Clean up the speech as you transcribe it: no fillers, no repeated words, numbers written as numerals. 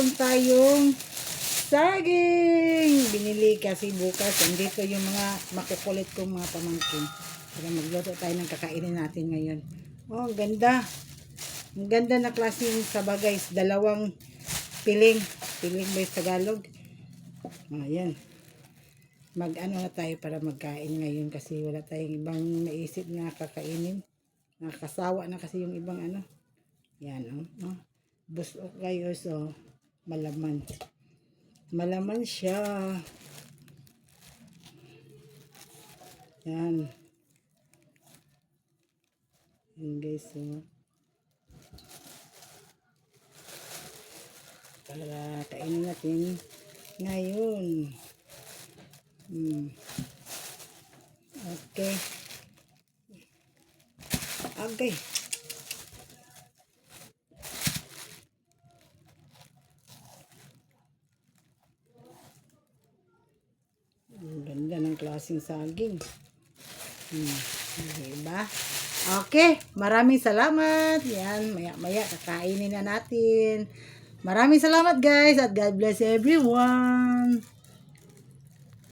meron tayong saging. Binili kasi bukas. Andito yung mga makukulit kong mga pamangkin. Para magluto tayo ng kakainin natin ngayon. Oh, ang ganda. Ang ganda na klaseng saba guys. Dalawang piling. Piling ba yung Tagalog? Ayan. Mag-ano na tayo para magkain ngayon kasi wala tayong ibang naisip na kakainin. Nakakasawa na kasi yung ibang ano. Yan, oh. Busok kayo, so malaman. Malaman siya. Yan. Yan guys, so. Para kainin natin ngayon. Okay. Okay. Ang ganda ng klaseng saging. Diba? Okay. Maraming salamat. Yan. Maya-maya kakainin na natin. Maraming salamat guys at God bless everyone.